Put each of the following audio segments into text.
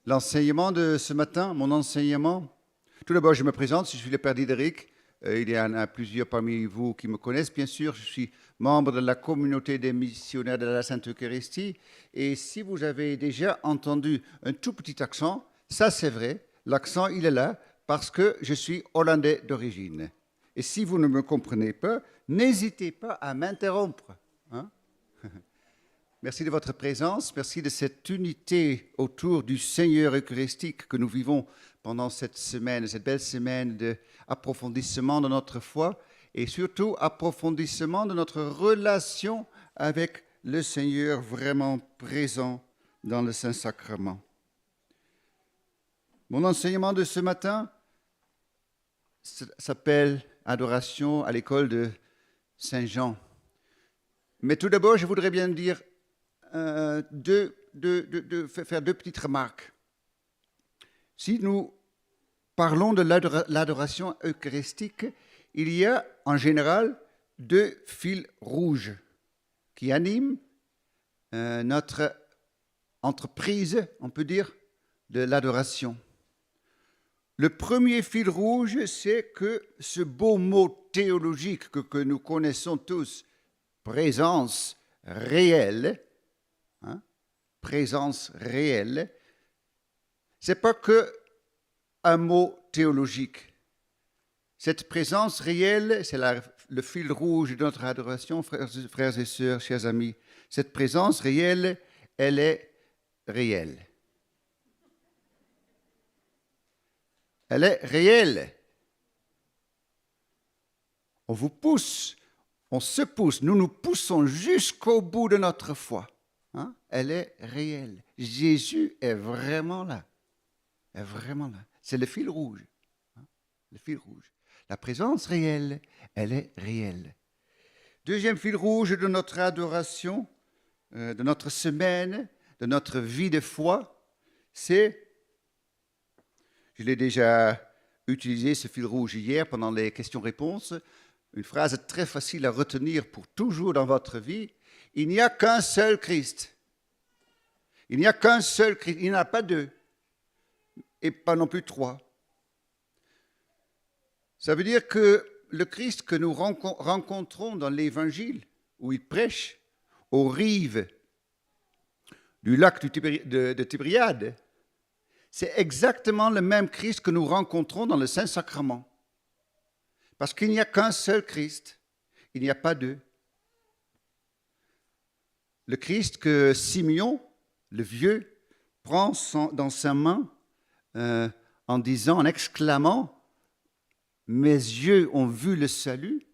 L'enseignement de ce matin, mon enseignement. Tout d'abord, je me présente, je suis le père Diderik. Il y en a plusieurs parmi vous qui me connaissent, bien sûr. Je suis membre de la communauté des missionnaires de la Sainte Eucharistie. Et si vous avez déjà entendu un tout petit accent, ça c'est vrai, l'accent il est là parce que je suis hollandais d'origine. Et si vous ne me comprenez pas, n'hésitez pas à m'interrompre. Hein. Merci de votre présence, merci de cette unité autour du Seigneur eucharistique que nous vivons pendant cette semaine, cette belle semaine d'approfondissement de notre foi et surtout approfondissement de notre relation avec le Seigneur vraiment présent dans le Saint-Sacrement. Mon enseignement de ce matin s'appelle Adoration à l'école de Saint-Jean. Mais tout d'abord, je voudrais bien dire faire deux petites remarques. Si nous parlons de l'adoration eucharistique, il y a en général deux fils rouges qui animent notre entreprise, on peut dire, de l'adoration. Le premier fil rouge, c'est que ce beau mot théologique que nous connaissons tous, présence réelle, présence réelle, ce n'est pas que un mot théologique. Cette présence réelle, c'est le fil rouge de notre adoration, frères et sœurs, chers amis. Cette présence réelle, elle est réelle. Elle est réelle. On vous pousse, on se pousse, nous nous poussons jusqu'au bout de notre foi. Hein? Elle est réelle. Jésus est vraiment là. Est vraiment là. C'est le fil rouge. Hein? Le fil rouge. La présence réelle, elle est réelle. Deuxième fil rouge de notre adoration, de notre semaine, de notre vie de foi, c'est, je l'ai déjà utilisé ce fil rouge hier pendant les questions-réponses, une phrase très facile à retenir pour toujours dans votre vie. Il n'y a qu'un seul Christ. Il n'y a qu'un seul Christ. Il n'y en a pas deux. Et pas non plus trois. Ça veut dire que le Christ que nous rencontrons dans l'Évangile, où il prêche aux rives du lac de Tibériade, c'est exactement le même Christ que nous rencontrons dans le Saint-Sacrement. Parce qu'il n'y a qu'un seul Christ. Il n'y a pas deux. Le Christ que Simeon, le vieux, prend dans sa main en disant, en exclamant, « Mes yeux ont vu le salut ».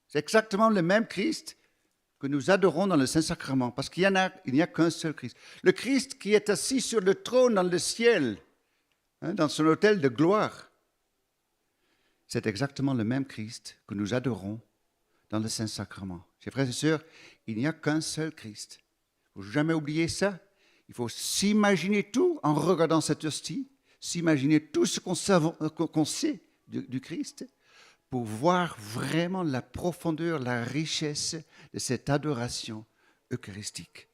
C'est exactement le même Christ que nous adorons dans le Saint-Sacrement, parce qu'il n'y a qu'un seul Christ. Le Christ qui est assis sur le trône dans le ciel, dans son autel de gloire. C'est exactement le même Christ que nous adorons dans le Saint-Sacrement. Chers frères et sœurs, il n'y a qu'un seul Christ. Il ne faut jamais oublier ça. Il faut s'imaginer tout en regardant cette hostie, s'imaginer tout ce qu'on sait du Christ pour voir vraiment la profondeur, la richesse de cette adoration eucharistique.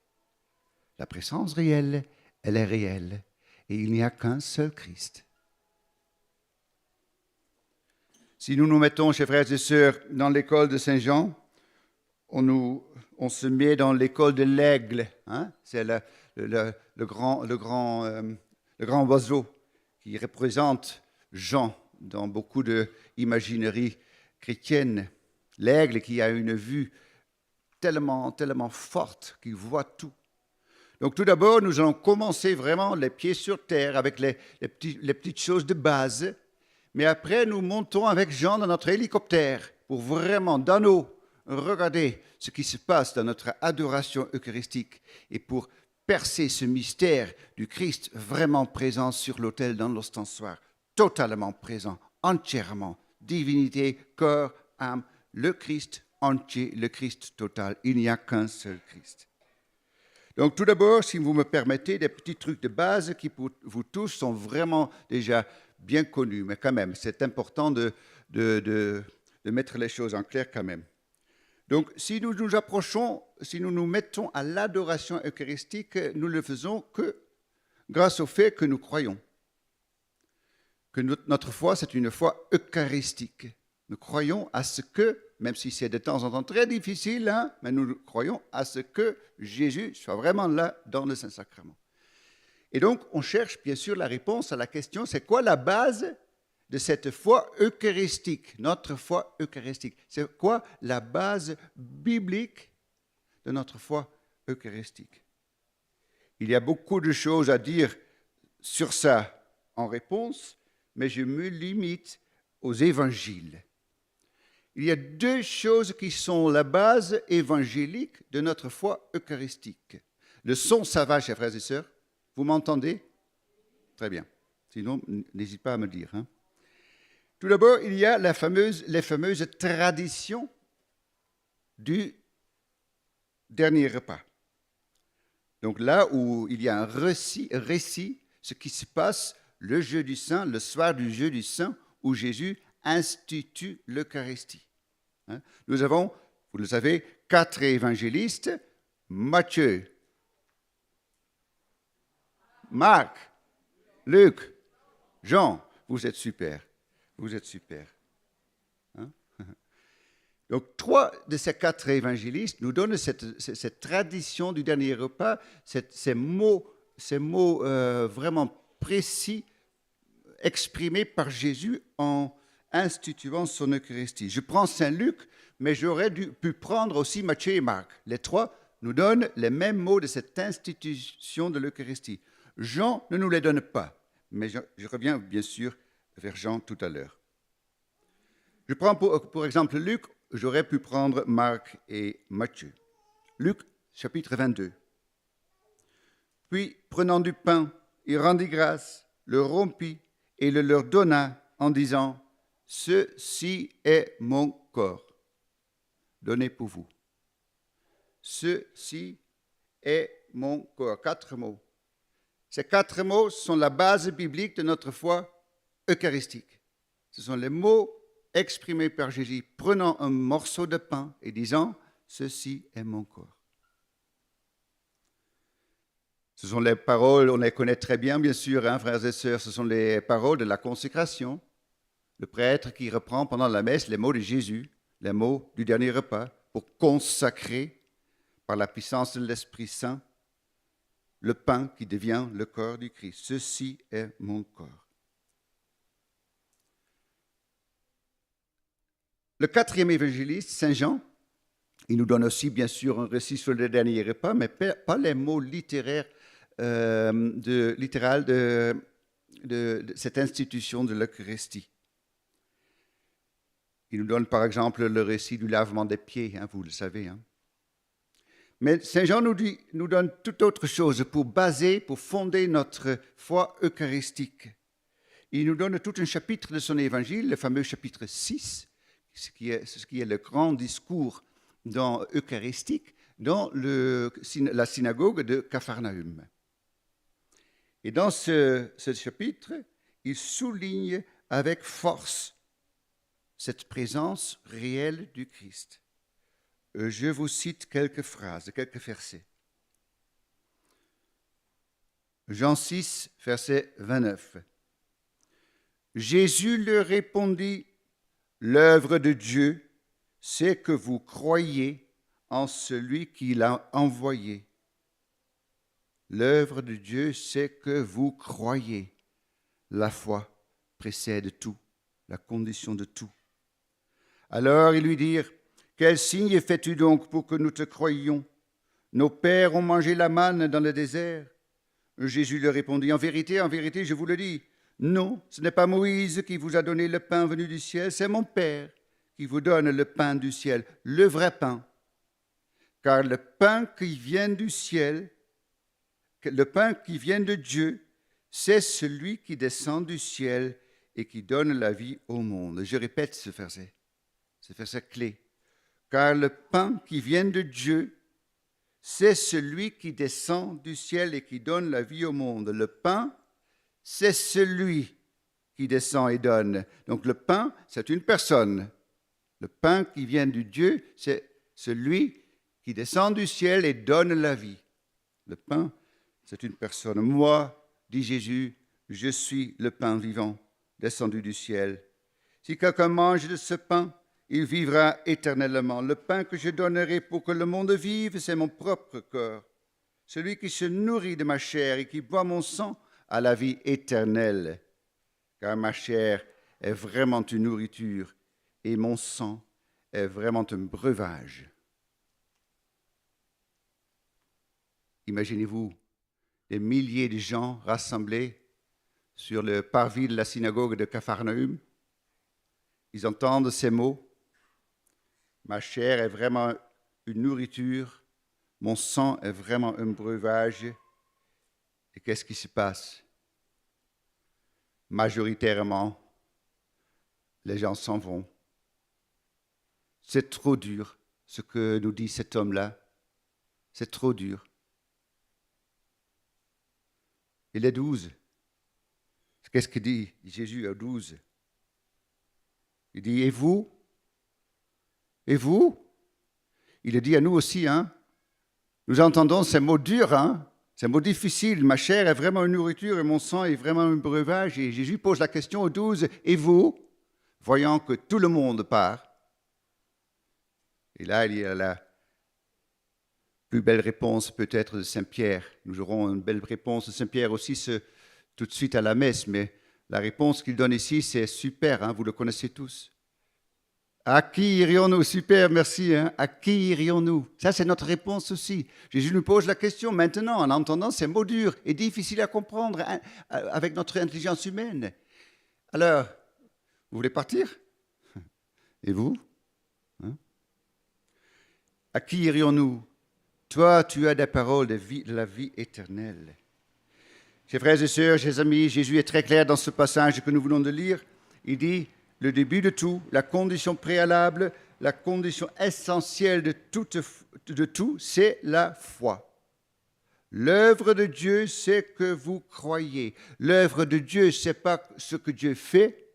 La présence réelle, elle est réelle et il n'y a qu'un seul Christ. Si nous nous mettons, chers frères et sœurs, dans l'école de Saint-Jean, on se met dans l'école de l'aigle. Hein? C'est le grand oiseau qui représente Jean dans beaucoup d'imaginerie chrétienne. L'aigle qui a une vue tellement forte qu'il voit tout. Donc tout d'abord, nous allons commencer vraiment les pieds sur terre avec les petites choses de base. Mais après, nous montons avec Jean dans notre hélicoptère pour vraiment, dans l'eau, regarder ce qui se passe dans notre adoration eucharistique et pour percer ce mystère du Christ vraiment présent sur l'autel dans l'ostensoir, totalement présent, entièrement, divinité, corps, âme, le Christ entier, le Christ total. Il n'y a qu'un seul Christ. Donc tout d'abord, si vous me permettez, des petits trucs de base qui pour vous tous sont vraiment déjà bien connus, mais quand même, c'est important de mettre les choses en clair quand même. Donc, si nous nous approchons, si nous nous mettons à l'adoration eucharistique, nous ne le faisons que grâce au fait que nous croyons. Que notre foi, c'est une foi eucharistique. Nous croyons à ce que, même si c'est de temps en temps très difficile, mais nous croyons à ce que Jésus soit vraiment là dans le Saint-Sacrement. Et donc, on cherche bien sûr la réponse à la question, c'est quoi la base de cette foi eucharistique, notre foi eucharistique? C'est quoi la base biblique de notre foi eucharistique? Il y a beaucoup de choses à dire sur ça en réponse, mais je me limite aux évangiles. Il y a deux choses qui sont la base évangélique de notre foi eucharistique. Le son, ça va, chers frères et sœurs? Vous m'entendez? Très bien. Sinon, n'hésitez pas à me dire. Tout d'abord, il y a les fameuses traditions du dernier repas. Donc là où il y a un récit, ce qui se passe le jeudi saint, le soir du jeudi saint, où Jésus institue l'Eucharistie. Nous avons, vous le savez, 4 évangélistes, Matthieu, Marc, Luc, Jean. Vous êtes super. Vous êtes super. Donc, 3 de ces 4 évangélistes nous donnent cette tradition du dernier repas, ces mots vraiment précis exprimés par Jésus en instituant son Eucharistie. Je prends Saint Luc, mais j'aurais pu prendre aussi Matthieu et Marc. Les 3 nous donnent les mêmes mots de cette institution de l'Eucharistie. Jean ne nous les donne pas, mais je reviens bien sûr vers Jean tout à l'heure. Je prends pour exemple Luc, j'aurais pu prendre Marc et Matthieu. Luc, chapitre 22. Puis, prenant du pain, il rendit grâce, le rompit et le leur donna en disant, « Ceci est mon corps, donné pour vous. » Ceci est mon corps. 4 mots. Ces 4 mots sont la base biblique de notre foi eucharistique. Ce sont les mots exprimés par Jésus, prenant un morceau de pain et disant, « Ceci est mon corps. » Ce sont les paroles, on les connaît très bien, bien sûr, frères et sœurs, ce sont les paroles de la consécration. Le prêtre qui reprend pendant la messe les mots de Jésus, les mots du dernier repas, pour consacrer par la puissance de l'Esprit Saint le pain qui devient le corps du Christ. Ceci est mon corps. Le 4e évangéliste, Saint Jean, il nous donne aussi bien sûr un récit sur le dernier repas, mais pas les mots littéraires de cette institution de l'Eucharistie. Il nous donne par exemple le récit du lavement des pieds, vous le savez. Mais Saint Jean nous donne toute autre chose pour fonder notre foi eucharistique. Il nous donne tout un chapitre de son évangile, le fameux chapitre 6, ce qui est le grand discours eucharistique dans la synagogue de Capharnaüm. Et dans ce chapitre, il souligne avec force cette présence réelle du Christ. Je vous cite quelques phrases, quelques versets. Jean 6, verset 29. Jésus leur répondit, « L'œuvre de Dieu, c'est que vous croyez en celui qui l'a envoyé. » L'œuvre de Dieu, c'est que vous croyez. La foi précède tout, la condition de tout. Alors ils lui dirent, « Quel signe fais-tu donc pour que nous te croyions? Nos pères ont mangé la manne dans le désert. » Jésus leur répondit, en vérité, je vous le dis, non, ce n'est pas Moïse qui vous a donné le pain venu du ciel, c'est mon Père qui vous donne le pain du ciel, le vrai pain. Car le pain qui vient du ciel, le pain qui vient de Dieu, c'est celui qui descend du ciel et qui donne la vie au monde. Je répète ce verset clé. Car le pain qui vient de Dieu, c'est celui qui descend du ciel et qui donne la vie au monde. Le pain, c'est celui qui descend et donne. Donc le pain, c'est une personne. Le pain qui vient de Dieu, c'est celui qui descend du ciel et donne la vie. Le pain, c'est une personne. Moi, dit Jésus, je suis le pain vivant, descendu du ciel. Si quelqu'un mange de ce pain, il vivra éternellement. Le pain que je donnerai pour que le monde vive, c'est mon propre corps. Celui qui se nourrit de ma chair et qui boit mon sang a la vie éternelle. Car ma chair est vraiment une nourriture et mon sang est vraiment un breuvage. Imaginez-vous des milliers de gens rassemblés sur le parvis de la synagogue de Capharnaüm. Ils entendent ces mots. Ma chair est vraiment une nourriture, mon sang est vraiment un breuvage. Et qu'est-ce qui se passe? Majoritairement, les gens s'en vont. C'est trop dur, ce que nous dit cet homme-là. C'est trop dur. Et les 12, qu'est-ce que dit Jésus aux 12? Il dit, et vous? Et vous? Il le dit à nous aussi, hein? Nous entendons ces mots durs, hein? Ces mots difficiles. Ma chair est vraiment une nourriture et mon sang est vraiment un breuvage. Et Jésus pose la question aux 12, et vous? Voyant que tout le monde part. Et là, il y a la plus belle réponse peut-être de Saint-Pierre. Nous aurons une belle réponse de Saint-Pierre aussi tout de suite à la messe, mais la réponse qu'il donne ici, c'est super, hein, vous le connaissez tous. À qui irions-nous? Super, merci. Hein, à qui irions-nous? Ça, c'est notre réponse aussi. Jésus nous pose la question maintenant, en entendant ces mots durs et difficiles à comprendre hein, avec notre intelligence humaine. Alors, vous voulez partir? Et vous? Hein? À qui irions-nous? Toi, tu as des paroles de la vie éternelle. Chers frères et sœurs, chers amis, Jésus est très clair dans ce passage que nous venons de lire. Il dit, le début de tout, la condition préalable, la condition essentielle de tout, c'est la foi. L'œuvre de Dieu, c'est que vous croyez. L'œuvre de Dieu, ce n'est pas ce que Dieu fait.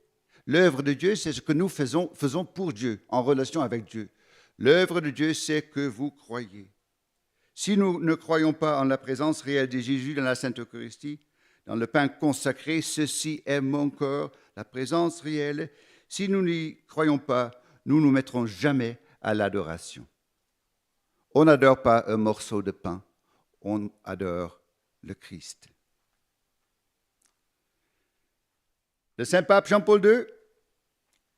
L'œuvre de Dieu, c'est ce que nous faisons pour Dieu, en relation avec Dieu. L'œuvre de Dieu, c'est que vous croyez. Si nous ne croyons pas en la présence réelle de Jésus dans la Sainte Eucharistie, dans le pain consacré, ceci est mon corps, la présence réelle, si nous n'y croyons pas, nous ne nous mettrons jamais à l'adoration. On n'adore pas un morceau de pain, on adore le Christ. Le Saint-Pape Jean-Paul II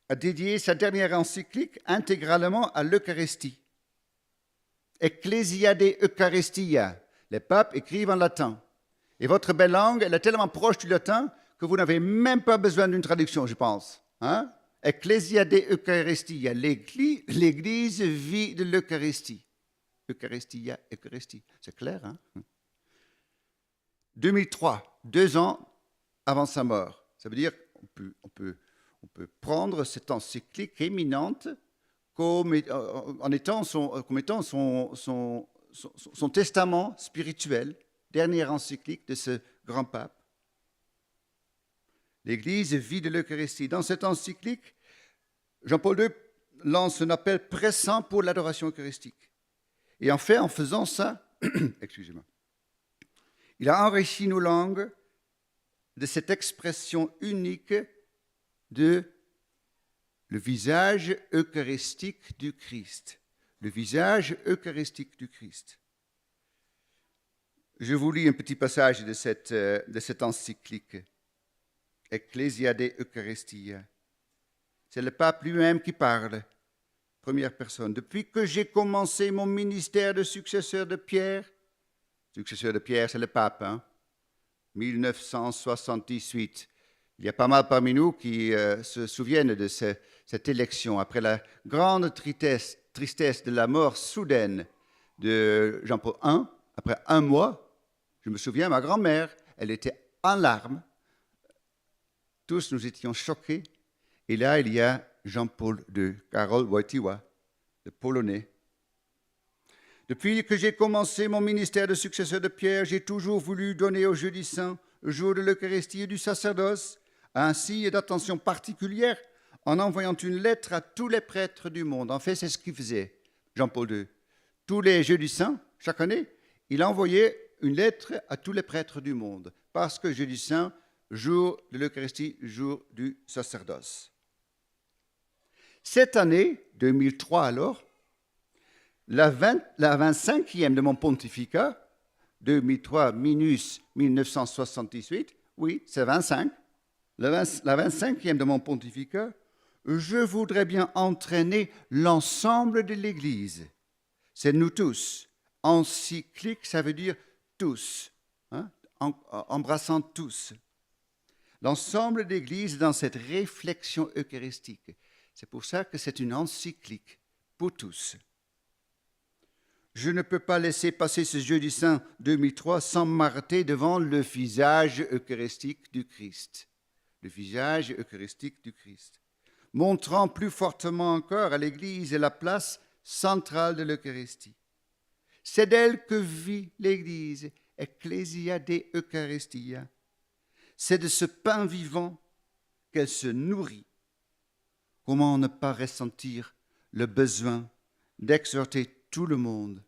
a dédié sa dernière encyclique intégralement à l'Eucharistie. Ecclesiade Eucharistia. Les papes écrivent en latin. Et votre belle langue, elle est tellement proche du latin que vous n'avez même pas besoin d'une traduction, je pense. Hein? Ecclesiade Eucharistia. L'Église vit de l'Eucharistie. Eucharistia, Eucharistie. C'est clair, hein? 2003, 2 ans avant sa mort. Ça veut dire qu'on peut prendre cette encyclique éminente comme étant son testament spirituel, dernière encyclique de ce grand pape. L'Église vit de l'Eucharistie. Dans cette encyclique, Jean-Paul II lance un appel pressant pour l'adoration eucharistique. Et en fait, en faisant ça, excusez-moi, il a enrichi nos langues de cette expression unique de le visage eucharistique du Christ. Le visage eucharistique du Christ. Je vous lis un petit passage de cette encyclique. Ecclesiade Eucharistia. C'est le pape lui-même qui parle. Première personne. Depuis que j'ai commencé mon ministère de successeur de Pierre, successeur de Pierre, c'est le pape, hein? 1978. Il y a pas mal parmi nous qui se souviennent de cette élection après la grande tristesse de la mort soudaine de Jean-Paul I. Après un mois, je me souviens, ma grand-mère, elle était en larmes. Tous nous étions choqués. Et là, il y a Jean-Paul II, Karol Wojtyła, le Polonais. Depuis que j'ai commencé mon ministère de successeur de Pierre, j'ai toujours voulu donner au jeudi saint, au jour de l'Eucharistie et du sacerdoce, un signe d'attention particulière en envoyant une lettre à tous les prêtres du monde. En fait, c'est ce qu'il faisait, Jean-Paul II. Tous les jeudis saints, chaque année, il envoyait une lettre à tous les prêtres du monde, parce que jeudi saint, jour de l'Eucharistie, jour du sacerdoce. Cette année, 2003 alors, la 25e de mon pontificat, 2003 minus 1978, oui, c'est 25, la 25e de mon pontificat, je voudrais bien entraîner l'ensemble de l'Église. C'est nous tous. Encyclique, ça veut dire tous, hein, embrassant tous. L'ensemble de l'Église dans cette réflexion eucharistique. C'est pour ça que c'est une encyclique pour tous. Je ne peux pas laisser passer ce jeudi saint 2003 sans m'arrêter devant le visage eucharistique du Christ. Le visage eucharistique du Christ. Montrant plus fortement encore à l'Église la place centrale de l'Eucharistie. C'est d'elle que vit l'Église, Ecclesia de Eucharistia. C'est de ce pain vivant qu'elle se nourrit. Comment ne pas ressentir le besoin d'exhorter tout le monde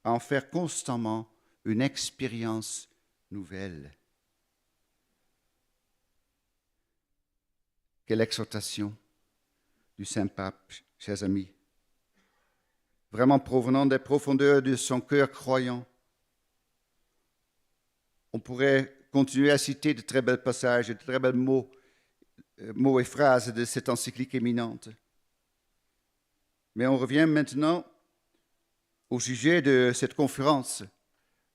à en faire constamment une expérience nouvelle? Quelle exhortation du Saint-Pape, chers amis, vraiment provenant des profondeurs de son cœur croyant. On pourrait continuer à citer de très bels passages, de très bels mots et phrases de cette encyclique éminente. Mais on revient maintenant au sujet de cette conférence,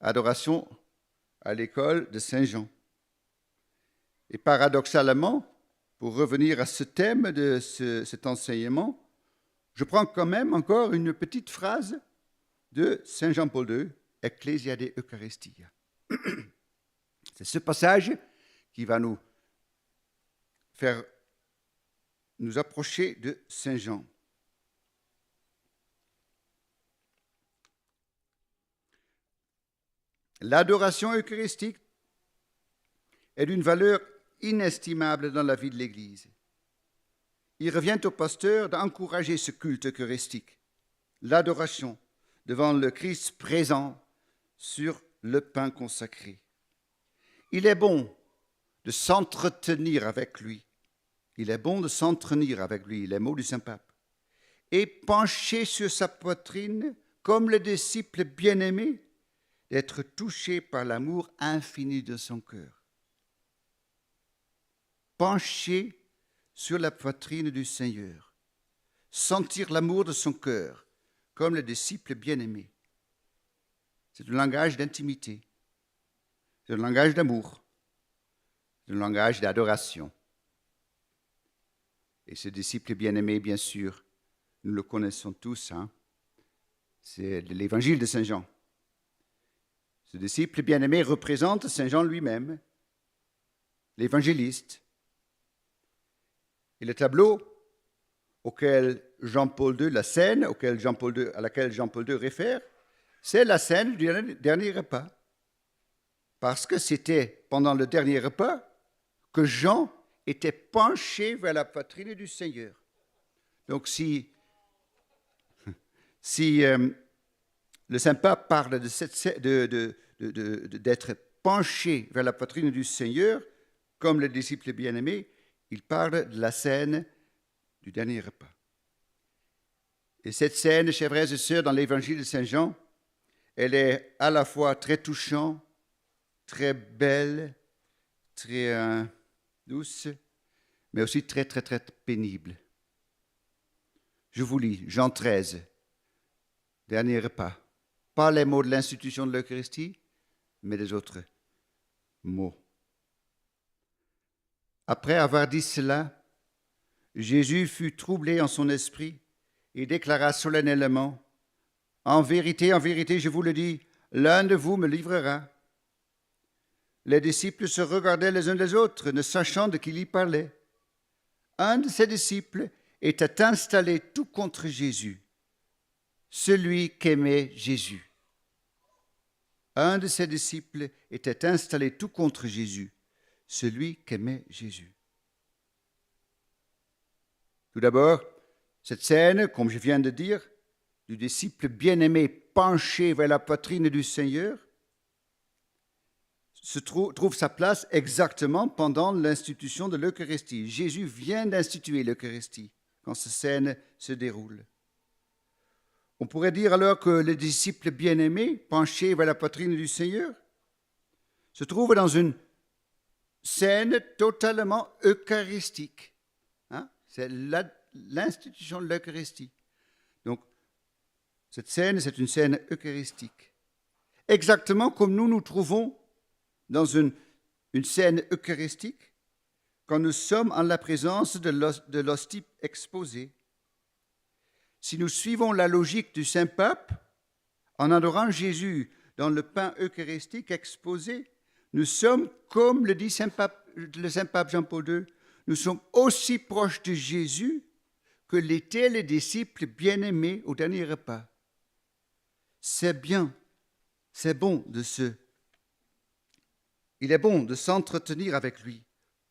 Adoration à l'école de Saint Et paradoxalement, pour revenir à ce thème de cet enseignement, je prends quand même encore une petite phrase de Saint Jean-Paul II, Ecclesia de Eucharistia. C'est ce passage qui va nous faire nous approcher de Saint Jean. L'adoration eucharistique est d'une valeur inestimable dans la vie de l'Église. Il revient au pasteur d'encourager ce culte eucharistique, l'adoration devant le Christ présent sur le pain consacré. Il est bon de s'entretenir avec lui. Il est bon de s'entretenir avec lui, les mots du Saint-Pape. Et pencher sur sa poitrine comme le disciple bien-aimé, d'être touché par l'amour infini de son cœur. Pencher sur la poitrine du Seigneur, sentir l'amour de son cœur, comme le disciple bien-aimé. C'est un langage d'intimité, c'est un langage d'amour, c'est un langage d'adoration. Et ce disciple bien-aimé, bien sûr, nous le connaissons tous, hein? C'est l'évangile de Saint Jean. Ce disciple bien-aimé représente Saint Jean lui-même, l'évangéliste. Et le tableau auquel Jean-Paul II, la scène à laquelle Jean-Paul II réfère, c'est la scène du dernier repas. Parce que c'était pendant le dernier repas que Jean était penché vers la poitrine du Seigneur. Donc si le Saint-Pape parle d'être penché vers la poitrine du Seigneur, comme le disciple bien-aimé, il parle de la scène du dernier repas. Et cette scène, chers frères et sœurs, dans l'évangile de Saint Jean, elle est à la fois très touchante, très belle, très douce, mais aussi très, très, très pénible. Je vous lis Jean 13, dernier repas. Pas les mots de l'institution de l'Eucharistie, mais des autres mots. Après avoir dit cela, Jésus fut troublé en son esprit et déclara solennellement, en vérité, je vous le dis, l'un de vous me livrera. Les disciples se regardaient les uns les autres, ne sachant de qui il parlait. Un de ses disciples était installé tout contre Jésus, celui qu'aimait Jésus. Un de ses disciples était installé tout contre Jésus, celui qu'aimait Jésus. Tout d'abord, cette scène, comme je viens de dire, du disciple bien-aimé penché vers la poitrine du Seigneur, trouve sa place exactement pendant l'institution de l'Eucharistie. Jésus vient d'instituer l'Eucharistie quand cette scène se déroule. On pourrait dire alors que les disciples bien-aimés, penchés vers la poitrine du Seigneur, se trouvent dans une scène totalement eucharistique. Hein? C'est l'institution de l'Eucharistie. Donc, cette scène, c'est une scène eucharistique. Exactement comme nous nous trouvons dans une scène eucharistique quand nous sommes en la présence de l'hostie exposée. Si nous suivons la logique du Saint-Pape, en adorant Jésus dans le pain eucharistique exposé, nous sommes, comme le dit le Saint-Pape Jean-Paul II, nous sommes aussi proches de Jésus que l'étaient les disciples bien-aimés au dernier repas. C'est bien, c'est bon il est bon de s'entretenir avec lui,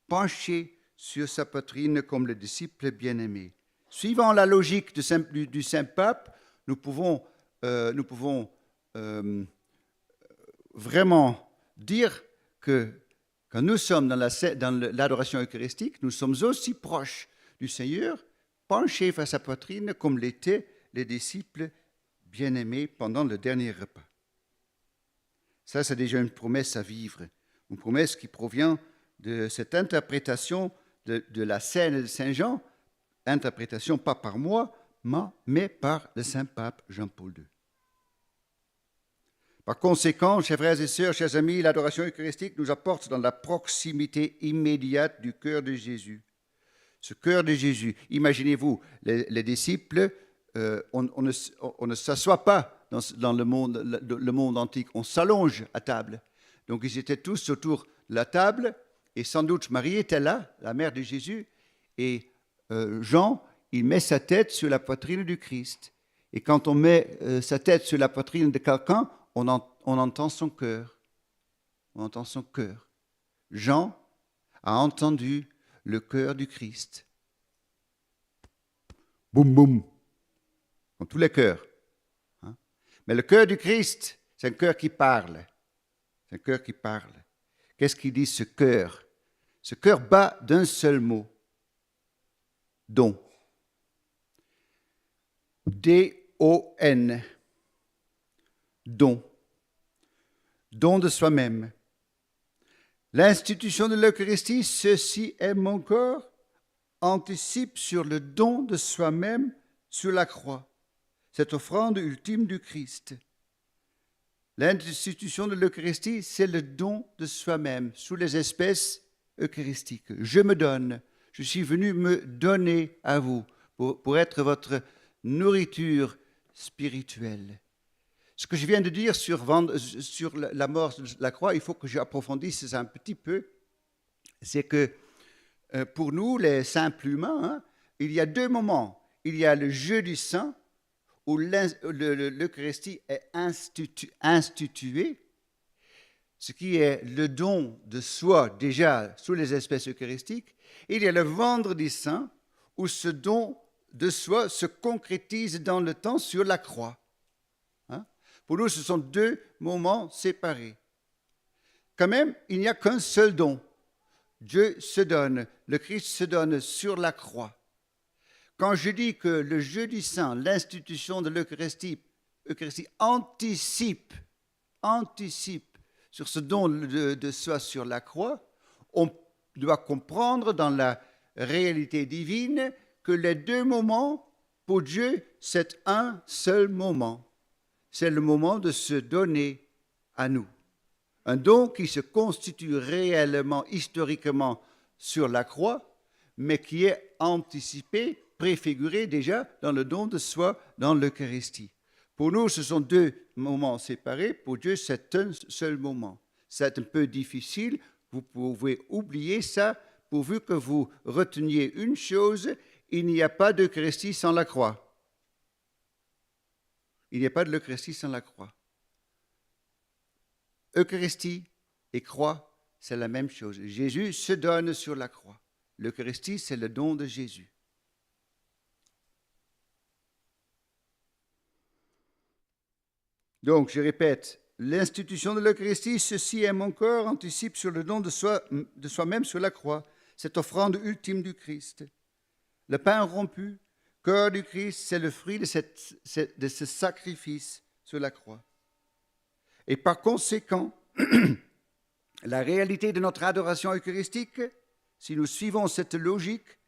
penché sur sa poitrine comme le disciple bien-aimé. Suivant la logique du Saint-Pape, nous pouvons vraiment dire que quand nous sommes dans l'adoration eucharistique, nous sommes aussi proches du Seigneur, penchés vers sa poitrine comme l'étaient les disciples bien-aimés pendant le dernier repas. Ça, c'est déjà une promesse à vivre, une promesse qui provient de cette interprétation de la scène de Saint Jean, interprétation pas par moi, mais par le Saint-Pape Jean-Paul II. Par conséquent, chers frères et sœurs, chers amis, l'adoration eucharistique nous apporte dans la proximité immédiate du cœur de Jésus. Ce cœur de Jésus, imaginez-vous, les disciples, on ne s'assoit pas dans le monde antique, on s'allonge à table. Donc ils étaient tous autour de la table, et sans doute Marie était là, la mère de Jésus, et Jean, il met sa tête sur la poitrine du Christ. Et quand on met sa tête sur la poitrine de quelqu'un, on entend son cœur. On entend son cœur. Jean a entendu le cœur du Christ. Boum, boum. Dans tous les cœurs. Hein? Mais le cœur du Christ, c'est un cœur qui parle. C'est un cœur qui parle. Qu'est-ce qu'il dit ce cœur? Ce cœur bat d'un seul mot. Don. D-O-N. Don. Don de soi-même. L'institution de l'Eucharistie, ceci est mon corps, anticipe sur le don de soi-même sur la croix, cette offrande ultime du Christ. L'institution de l'Eucharistie, c'est le don de soi-même sous les espèces eucharistiques. Je me donne, je suis venu me donner à vous pour être votre nourriture spirituelle. Ce que je viens de dire sur la mort de la croix, il faut que j'approfondisse ça un petit peu. C'est que pour nous, les simples humains, il y a deux moments. Il y a le jeu du sang, où l'Eucharistie est instituée, ce qui est le don de soi déjà sous les espèces eucharistiques. Il y a le vendredi saint, où ce don de soi se concrétise dans le temps sur la croix. Pour nous, ce sont deux moments séparés. Quand même, il n'y a qu'un seul don. Dieu se donne, le Christ se donne sur la croix. Quand je dis que le jeudi saint, l'institution de l'Eucharistie anticipe sur ce don de soi sur la croix, on doit comprendre dans la réalité divine que les deux moments, pour Dieu, c'est un seul moment. C'est le moment de se donner à nous. Un don qui se constitue réellement, historiquement sur la croix, mais qui est anticipé, préfiguré déjà dans le don de soi dans l'Eucharistie. Pour nous, ce sont deux moments séparés. Pour Dieu, c'est un seul moment. C'est un peu difficile. Vous pouvez oublier ça pourvu que vous reteniez une chose, il n'y a pas d'Eucharistie sans la croix. Il n'y a pas de l'Eucharistie sans la croix. Eucharistie et croix, c'est la même chose. Jésus se donne sur la croix. L'Eucharistie, c'est le don de Jésus. Donc, je répète, l'institution de l'Eucharistie, ceci est mon corps, anticipe sur le don de soi-même sur la croix, cette offrande ultime du Christ. Le pain rompu, corps du Christ, c'est le fruit de ce sacrifice sur la croix. Et par conséquent, la réalité de notre adoration eucharistique, si nous suivons cette logique,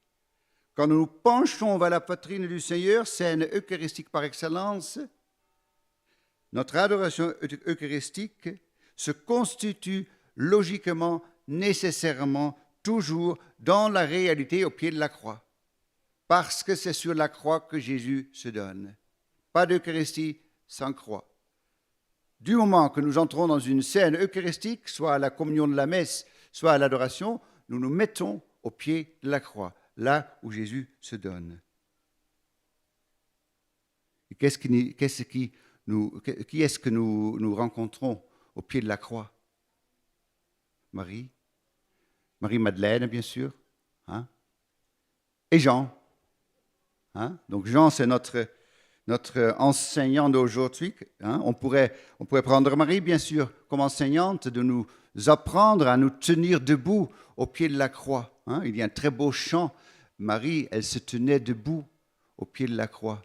quand nous nous penchons vers la poitrine du Seigneur, scène eucharistique par excellence, notre adoration eucharistique se constitue logiquement, nécessairement, toujours dans la réalité au pied de la croix. Parce que c'est sur la croix que Jésus se donne. Pas d'Eucharistie sans croix. Du moment que nous entrons dans une scène eucharistique, soit à la communion de la messe, soit à l'adoration, nous nous mettons au pied de la croix, là où Jésus se donne. Et qui est-ce que nous rencontrons au pied de la croix? Marie, Marie-Madeleine, bien sûr, hein? Et Jean. Hein? Donc Jean, c'est notre enseignant d'aujourd'hui. Hein? On pourrait prendre Marie, bien sûr, comme enseignante, de nous apprendre à nous tenir debout au pied de la croix. Hein? Il y a un très beau chant. Marie, elle se tenait debout au pied de la croix.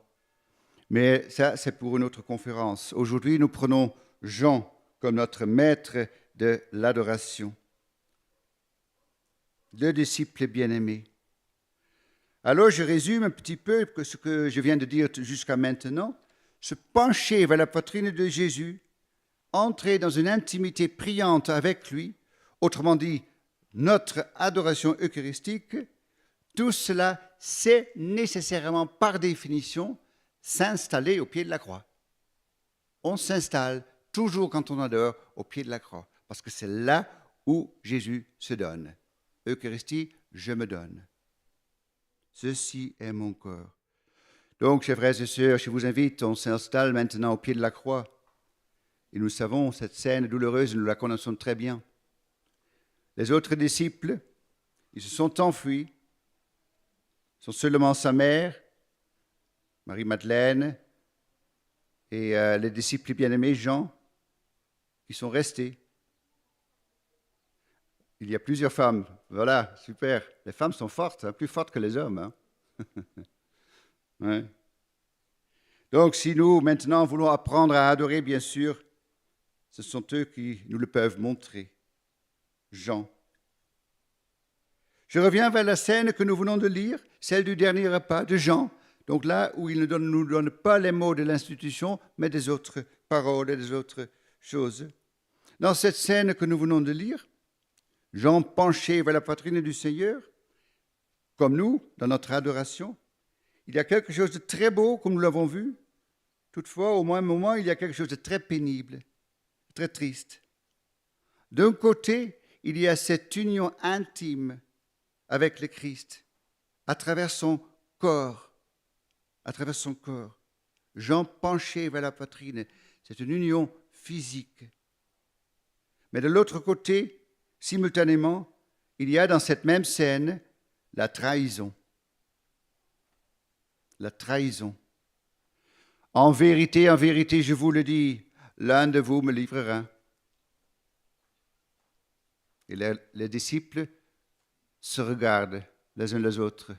Mais ça, c'est pour une autre conférence. Aujourd'hui, nous prenons Jean comme notre maître de l'adoration. Le disciple bien-aimé. Alors, je résume un petit peu ce que je viens de dire jusqu'à maintenant. Se pencher vers la poitrine de Jésus, entrer dans une intimité priante avec lui, autrement dit, notre adoration eucharistique, tout cela, c'est nécessairement, par définition, s'installer au pied de la croix. On s'installe toujours quand on adore au pied de la croix, parce que c'est là où Jésus se donne. Eucharistie, je me donne. Ceci est mon corps. Donc, chers frères et sœurs, je vous invite, on s'installe maintenant au pied de la croix. Et nous savons, cette scène douloureuse, nous la connaissons très bien. Les autres disciples, ils se sont enfuis. Ce sont seulement sa mère, Marie-Madeleine, et les disciples bien-aimés, Jean, qui sont restés. Il y a plusieurs femmes. Voilà, super. Les femmes sont fortes, hein, plus fortes que les hommes. Hein. Ouais. Donc, si nous, maintenant, voulons apprendre à adorer, bien sûr, ce sont eux qui nous le peuvent montrer. Jean. Je reviens vers la scène que nous venons de lire, celle du dernier repas de Jean. Donc là où il ne nous donne pas les mots de l'institution, mais des autres paroles et des autres choses. Dans cette scène que nous venons de lire, Jean penché vers la poitrine du Seigneur, comme nous, dans notre adoration, il y a quelque chose de très beau, comme nous l'avons vu. Toutefois, au même moment, il y a quelque chose de très pénible, très triste. D'un côté, il y a cette union intime avec le Christ, à travers son corps, Jean penché vers la poitrine, c'est une union physique. Mais de l'autre côté, simultanément, il y a dans cette même scène la trahison. La trahison. En vérité, je vous le dis, l'un de vous me livrera. Et les disciples se regardent les uns les autres.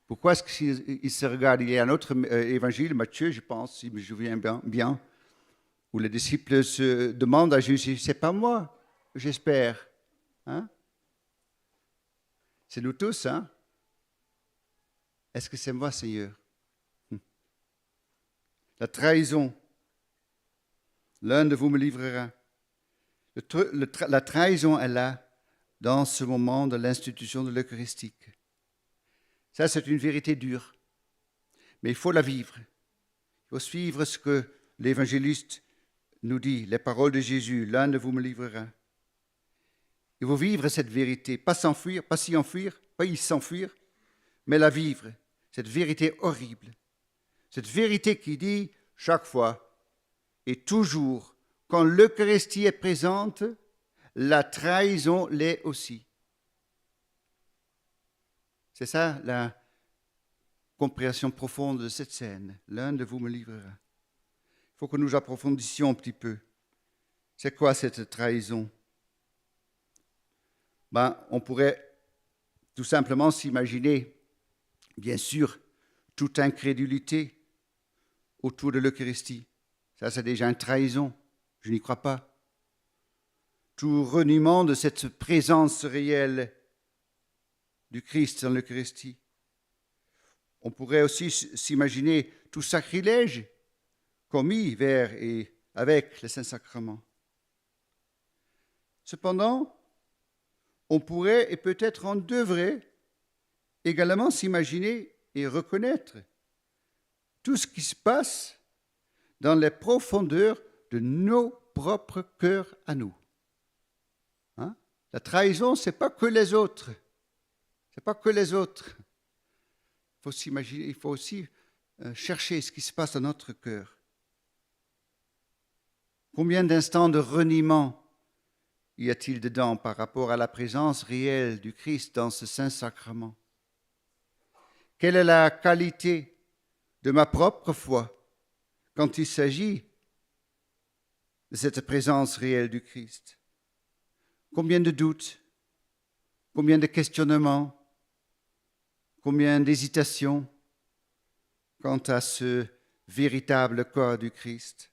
Pourquoi est-ce qu'ils se regardent? Il y a un autre évangile, Matthieu, je pense, si je me souviens bien, où les disciples se demandent à Jésus, c'est pas moi, j'espère. Hein? C'est nous tous, hein? Est-ce que c'est moi, Seigneur? La trahison. L'un de vous me livrera. La trahison est là, dans ce moment de l'institution de l'Eucharistique. Ça, c'est une vérité dure. Mais il faut la vivre. Il faut suivre ce que l'évangéliste nous dit, les paroles de Jésus, l'un de vous me livrera. Il faut vivre cette vérité, pas s'enfuir, pas y s'enfuir, mais la vivre, cette vérité horrible. Cette vérité qui dit chaque fois et toujours, quand l'Eucharistie est présente, la trahison l'est aussi. C'est ça la compréhension profonde de cette scène. L'un de vous me livrera. Il faut que nous approfondissions un petit peu C'est quoi cette trahison? On pourrait tout simplement s'imaginer, bien sûr, toute incrédulité autour de l'Eucharistie. Ça, c'est déjà une trahison. Je n'y crois pas. Tout reniement de cette présence réelle du Christ dans l'Eucharistie. On pourrait aussi s'imaginer tout sacrilège commis vers et avec le Saint-Sacrement. Cependant, on pourrait et peut-être on devrait également s'imaginer et reconnaître tout ce qui se passe dans les profondeurs de nos propres cœurs à nous. La trahison, ce n'est pas que les autres. C'est pas que les autres. Il faut s'imaginer, il faut aussi chercher ce qui se passe dans notre cœur. Combien d'instants de reniement y a-t-il dedans par rapport à la présence réelle du Christ dans ce Saint-Sacrement? Quelle est la qualité de ma propre foi quand il s'agit de cette présence réelle du Christ? Combien de doutes, combien de questionnements, combien d'hésitations quant à ce véritable corps du Christ?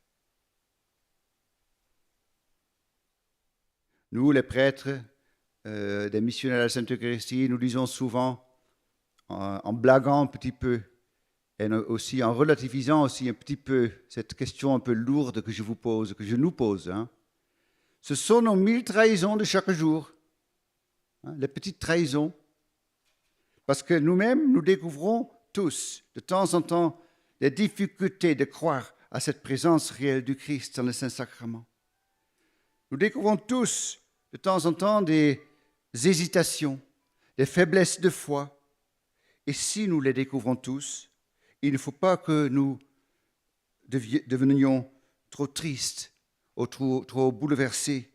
Nous, les prêtres des missionnaires de la Sainte Eucharistie, nous disons souvent, en blaguant un petit peu, et aussi en relativisant aussi un petit peu cette question un peu lourde que je vous pose, que je nous pose. Ce sont nos 1000 trahisons de chaque jour, les petites trahisons. Parce que nous-mêmes, nous découvrons tous, de temps en temps, les difficultés de croire à cette présence réelle du Christ dans le Saint-Sacrement. Nous découvrons tous, de temps en temps, des hésitations, des faiblesses de foi. Et si nous les découvrons tous, il ne faut pas que nous devenions trop tristes, ou trop bouleversés,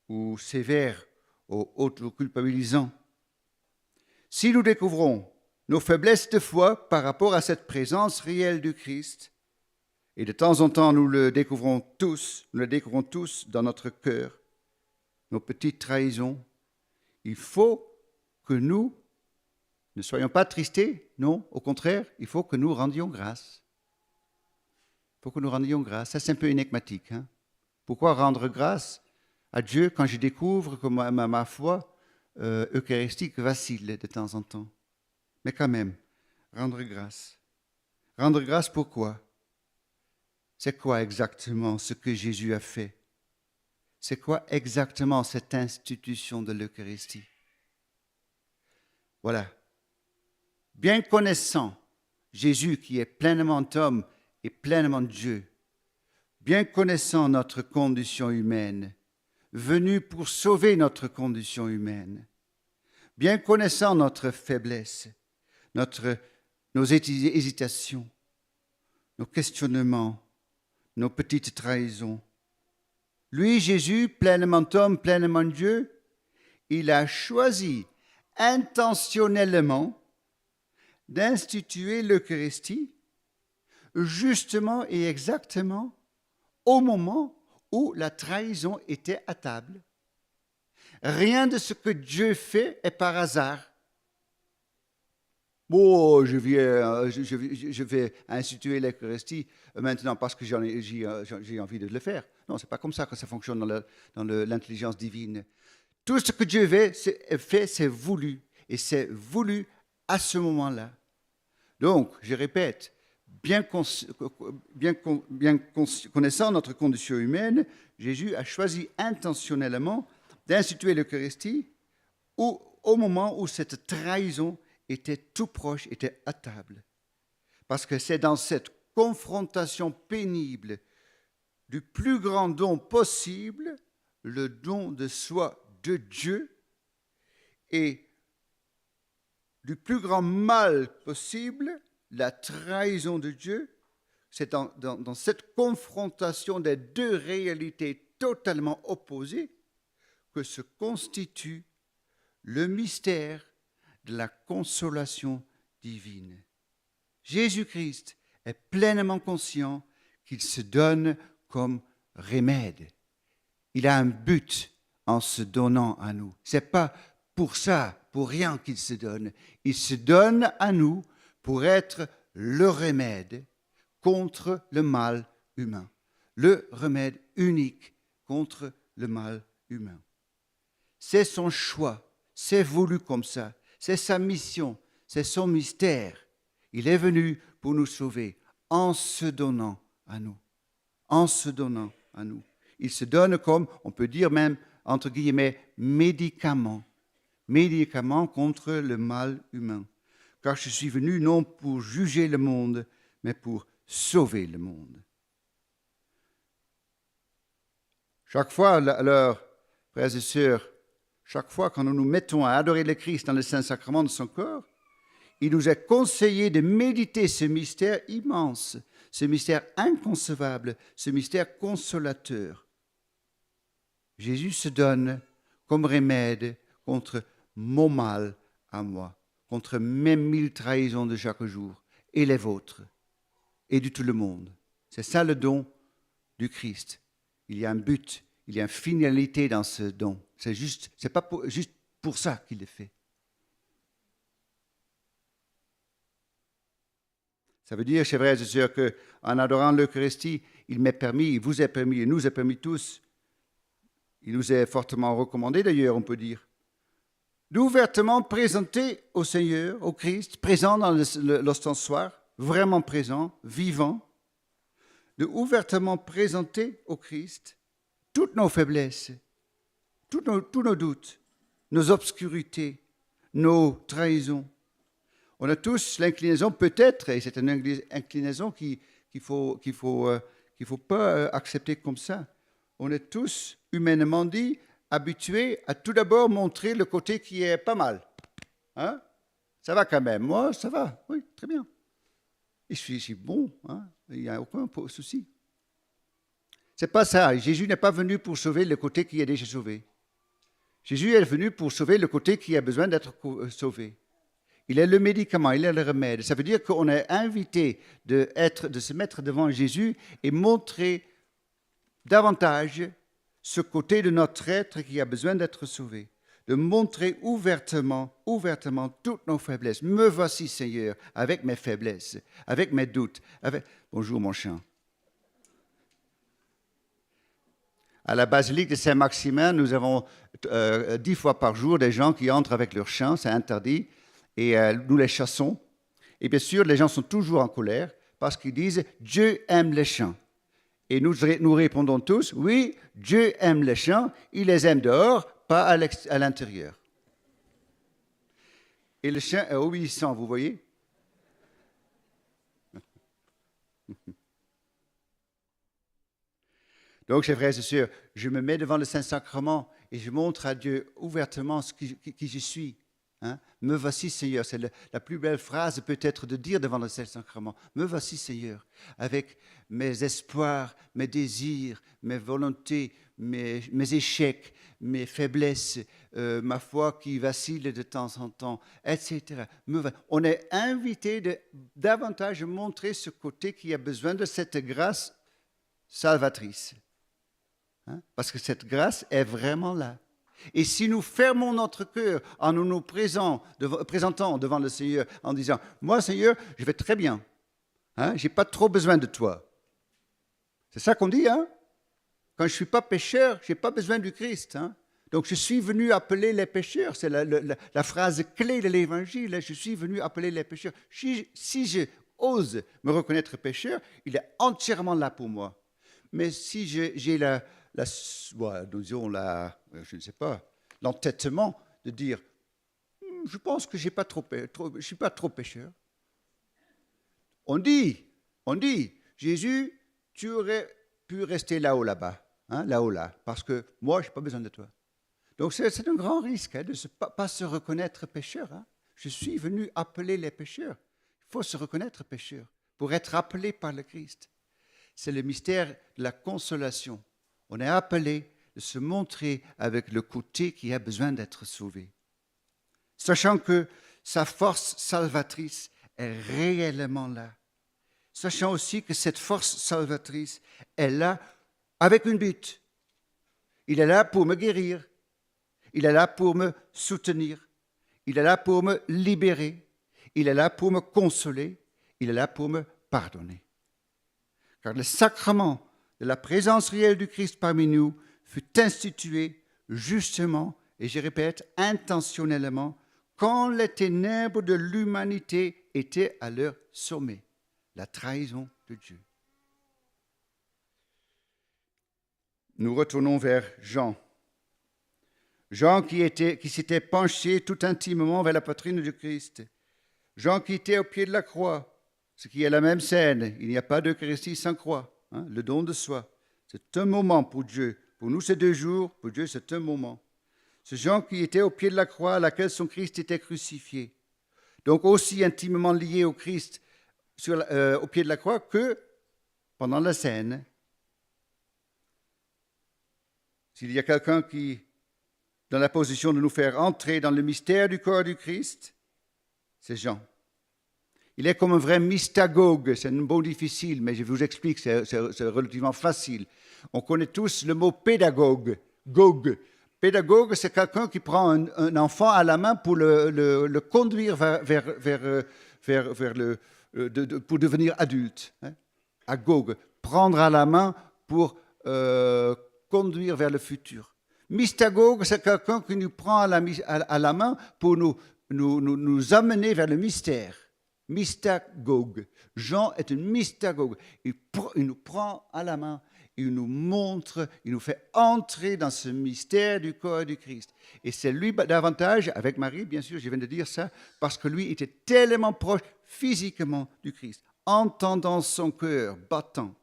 ou sévères, ou autoculpabilisants. Si nous découvrons nos faiblesses de foi par rapport à cette présence réelle du Christ, et de temps en temps nous le découvrons tous dans notre cœur, nos petites trahisons, il faut que nous ne soyons pas tristés, non, au contraire, il faut que nous rendions grâce. Il faut que nous rendions grâce. Ça, c'est un peu énigmatique. Pourquoi rendre grâce à Dieu quand je découvre que ma foi eucharistique vacille de temps en temps? Mais quand même, rendre grâce. Rendre grâce pourquoi? C'est quoi exactement ce que Jésus a fait? C'est quoi exactement cette institution de l'Eucharistie? Voilà. Bien connaissant Jésus qui est pleinement homme et pleinement Dieu, bien connaissant notre condition humaine, venu pour sauver notre condition humaine, bien connaissant notre faiblesse, nos hésitations, nos questionnements, nos petites trahisons. Lui, Jésus, pleinement homme, pleinement Dieu, il a choisi intentionnellement d'instituer l'Eucharistie justement et exactement au moment où la trahison était à table. Rien de ce que Dieu fait est par hasard. Oh, je vais instituer l'Eucharistie maintenant parce que j'ai envie de le faire. Non, ce n'est pas comme ça que ça fonctionne dans l'intelligence divine. Tout ce que Dieu fait, c'est voulu. Et c'est voulu à ce moment-là. Donc, je répète, bien connaissant notre condition humaine, Jésus a choisi intentionnellement d'instituer l'Eucharistie au moment où cette trahison était tout proche, était à table. Parce que c'est dans cette confrontation pénible du plus grand don possible, le don de soi de Dieu, et du plus grand mal possible, la trahison de Dieu, c'est dans cette confrontation des deux réalités totalement opposées que se constitue le mystère de la consolation divine. Jésus-Christ est pleinement conscient qu'il se donne comme remède. Il a un but en se donnant à nous. Ce n'est pas pour ça, pour rien qu'il se donne. Il se donne à nous pour être le remède contre le mal humain. Le remède unique contre le mal humain. C'est son choix, c'est voulu comme ça, c'est sa mission, c'est son mystère. Il est venu pour nous sauver en se donnant à nous. En se donnant à nous. Il se donne comme, on peut dire même, entre guillemets, médicament. Médicament contre le mal humain. Car je suis venu non pour juger le monde, mais pour sauver le monde. Chaque fois, alors, frères et sœurs, chaque fois quand nous nous mettons à adorer le Christ dans le Saint-Sacrement de son corps, il nous est conseillé de méditer ce mystère immense, ce mystère inconcevable, ce mystère consolateur. Jésus se donne comme remède contre mon mal à moi, contre mes 1000 trahisons de chaque jour et les vôtres et de tout le monde. C'est ça le don du Christ. Il y a un but, il y a une finalité dans ce don. C'est pas juste pour ça qu'il est fait. Ça veut dire, chers frères et sœurs, qu'en adorant l'Eucharistie, il m'est permis, il vous est permis, il nous est permis tous, il nous est fortement recommandé d'ailleurs, on peut dire, d'ouvertement présenter au Seigneur, au Christ, présent dans l'ostensoir, vraiment présent, vivant, de ouvertement présenter au Christ toutes nos faiblesses, tous nos doutes, nos obscurités, nos trahisons. On a tous l'inclinaison, peut-être, et c'est une inclinaison qu'il ne faut pas accepter comme ça. On est tous, humainement dit, habitués à tout d'abord montrer le côté qui est pas mal. Hein? Ça va quand même, moi, ça va, oui, très bien. Et je suis bon, hein? Il n'y a aucun souci. Ce n'est pas ça. Jésus n'est pas venu pour sauver le côté qui est déjà sauvé. Jésus est venu pour sauver le côté qui a besoin d'être sauvé. Il est le médicament, il est le remède. Ça veut dire qu'on est invité de se mettre devant Jésus et montrer davantage ce côté de notre être qui a besoin d'être sauvé. De montrer ouvertement toutes nos faiblesses. Me voici, Seigneur, avec mes faiblesses, avec mes doutes. Bonjour, mon chien. À la basilique de Saint-Maximin, nous avons 10 fois par jour des gens qui entrent avec leurs chiens, c'est interdit, et nous les chassons. Et bien sûr, les gens sont toujours en colère parce qu'ils disent « Dieu aime les chiens ». Et nous répondons tous « Oui, Dieu aime les chiens, il les aime dehors, pas à l'intérieur ». Et le chien est obéissant, vous voyez ? Donc, chers frères et sœurs, je me mets devant le Saint-Sacrement et je montre à Dieu ouvertement qui je suis. Hein? Me voici, Seigneur. C'est la plus belle phrase peut-être de dire devant le Saint-Sacrement. Me voici, Seigneur, avec mes espoirs, mes désirs, mes volontés, mes échecs, mes faiblesses, ma foi qui vacille de temps en temps, etc. On est invité de davantage montrer ce côté qui a besoin de cette grâce salvatrice. Hein? Parce que cette grâce est vraiment là. Et si nous fermons notre cœur en nous présentant devant le Seigneur en disant « Moi, Seigneur, je vais très bien. Hein? Je n'ai pas trop besoin de toi. » C'est ça qu'on dit. Hein? Quand je ne suis pas pécheur, je n'ai pas besoin du Christ. Hein? Donc, je suis venu appeler les pécheurs. C'est la phrase clé de l'Évangile. Je suis venu appeler les pécheurs. Si je ose me reconnaître pécheur, il est entièrement là pour moi. Mais si j'ai disons je ne sais pas, l'entêtement de dire je pense que je ne suis pas trop pécheur. On dit, Jésus, tu aurais pu rester là-bas, hein, là, parce que moi, je n'ai pas besoin de toi. Donc c'est un grand risque de ne pas se reconnaître pécheur. Hein. Je suis venu appeler les pécheurs. Il faut se reconnaître pécheur pour être appelé par le Christ. C'est le mystère de la consolation. On est appelé de se montrer avec le côté qui a besoin d'être sauvé. Sachant que sa force salvatrice est réellement là. Sachant aussi que cette force salvatrice est là avec un but. Il est là pour me guérir. Il est là pour me soutenir. Il est là pour me libérer. Il est là pour me consoler. Il est là pour me pardonner. Car le sacrement de la présence réelle du Christ parmi nous fut institué justement, et je répète, intentionnellement, quand les ténèbres de l'humanité étaient à leur sommet, la trahison de Dieu. Nous retournons vers Jean. Jean qui s'était penché tout intimement vers la poitrine du Christ. Jean qui était au pied de la croix, ce qui est la même scène. Il n'y a pas d'Eucharistie sans croix, le don de soi. C'est un moment pour Dieu. Pour nous, c'est 2 jours. Pour Dieu, c'est un moment. Ce Jean qui était au pied de la croix à laquelle son Christ était crucifié. Donc aussi intimement lié au Christ au pied de la croix que pendant la scène. S'il y a quelqu'un qui est dans la position de nous faire entrer dans le mystère du corps du Christ, c'est Jean. Il est comme un vrai mystagogue. C'est un mot difficile, mais je vous explique, c'est relativement facile. On connaît tous le mot pédagogue. Gogue. Pédagogue, c'est quelqu'un qui prend un enfant à la main pour le conduire pour devenir adulte. Agogue, prendre à la main pour conduire vers le futur. Mystagogue, c'est quelqu'un qui nous prend à la main pour nous amener vers le mystère. Mystagogue. Jean est un mystagogue. Il nous prend à la main. Il nous montre, il nous fait entrer dans ce mystère du corps du Christ. Et c'est lui davantage, avec Marie, bien sûr, je viens de dire ça, parce que lui était tellement proche physiquement du Christ, entendant son cœur battant.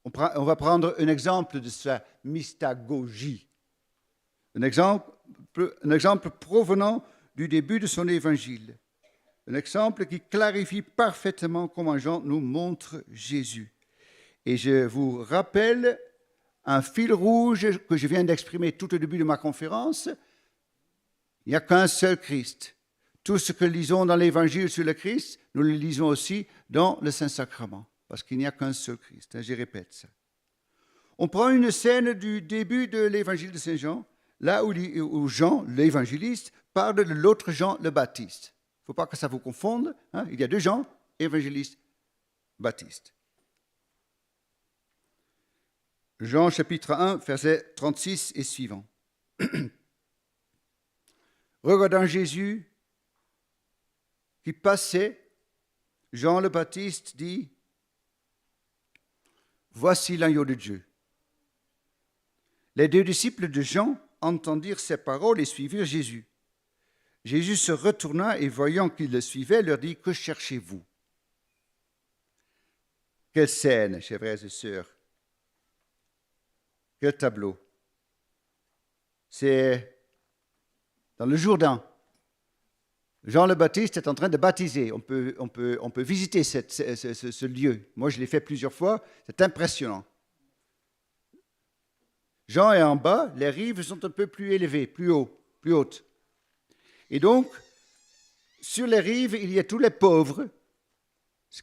On va prendre un exemple de sa mystagogie. Un exemple provenant du début de son évangile. Un exemple qui clarifie parfaitement comment Jean nous montre Jésus. Et je vous rappelle un fil rouge que je viens d'exprimer tout au début de ma conférence. Il n'y a qu'un seul Christ. Tout ce que nous lisons dans l'Évangile sur le Christ, nous le lisons aussi dans le Saint-Sacrement, parce qu'il n'y a qu'un seul Christ. Je répète ça. On prend une scène du début de l'Évangile de Saint Jean, là où Jean, l'évangéliste, parle de l'autre Jean, le Baptiste. Il ne faut pas que ça vous confonde. Il y a 2 Jean, évangéliste, Baptiste. Jean chapitre 1, versets 36 et suivant. Regardant Jésus qui passait, Jean le Baptiste dit, « Voici l'agneau de Dieu. » Les 2 disciples de Jean entendirent ces paroles et suivirent Jésus. Jésus se retourna et voyant qu'ils le suivaient, leur dit, « Que cherchez-vous » Quelle scène, chers frères et sœurs. Quel tableau. C'est dans le Jourdain. Jean le Baptiste est en train de baptiser. On peut visiter ce lieu. Moi, je l'ai fait plusieurs fois. C'est impressionnant. Jean est en bas. Les rives sont un peu plus élevées, plus hautes. Et donc, sur les rives, il y a tous les pauvres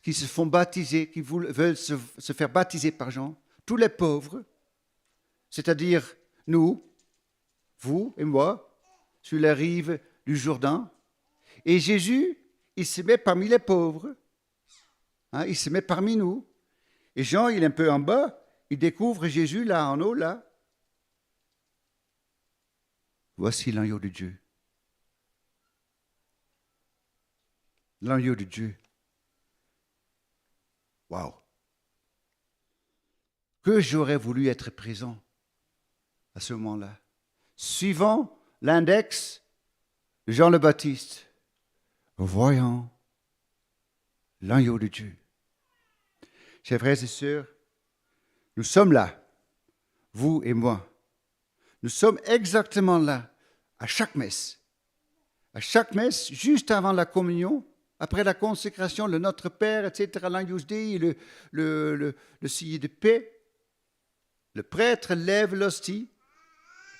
qui se font baptiser, qui veulent se faire baptiser par Jean. Tous les pauvres, c'est-à-dire nous, vous et moi, sur les rives du Jourdain. Et Jésus, il se met parmi les pauvres. Il se met parmi nous. Et Jean, il est un peu en bas. Il découvre Jésus là, en haut, là. Voici l'agneau de Dieu. L'agneau de Dieu. Waouh! Que j'aurais voulu être présent à ce moment-là. Suivant l'index de Jean le Baptiste, voyant l'agneau de Dieu. Chers frères et sœurs, nous sommes là, vous et moi. Nous sommes exactement là, à chaque messe. À chaque messe, juste avant la communion, après la consécration, le Notre Père, etc., l'Agnus Dei, le signet de paix, le prêtre lève l'hostie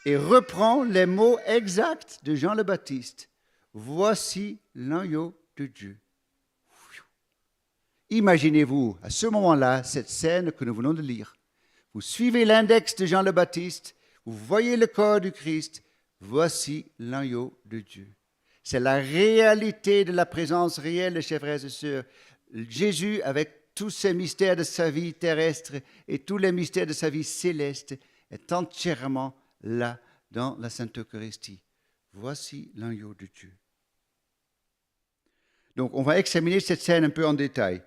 et reprend les mots exacts de Jean le Baptiste. Voici l'agneau de Dieu. Imaginez-vous, à ce moment-là, cette scène que nous venons de lire. vous suivez l'index de Jean le Baptiste, vous voyez le corps du Christ, voici l'agneau de Dieu. C'est la réalité de la présence réelle, chers frères et sœurs. Jésus, avec tous ces mystères de sa vie terrestre et tous les mystères de sa vie céleste, est entièrement là dans la Sainte Eucharistie. Voici l'agneau de Dieu. Donc, on va examiner cette scène un peu en détail.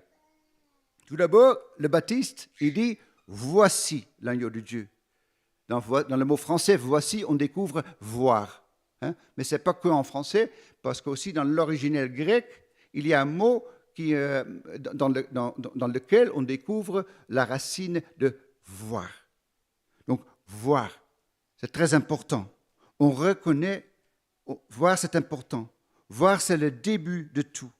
Tout d'abord, le Baptiste, il dit « Voici l'agneau de Dieu ». Dans le mot français « voici », on découvre « voir ». Mais ce n'est pas qu'en français, parce qu'aussi dans l'originel grec, il y a un mot dans lequel on découvre la racine de « voir ». Donc, voir, c'est très important. On reconnaît, voir c'est important. Voir, c'est le début de tout.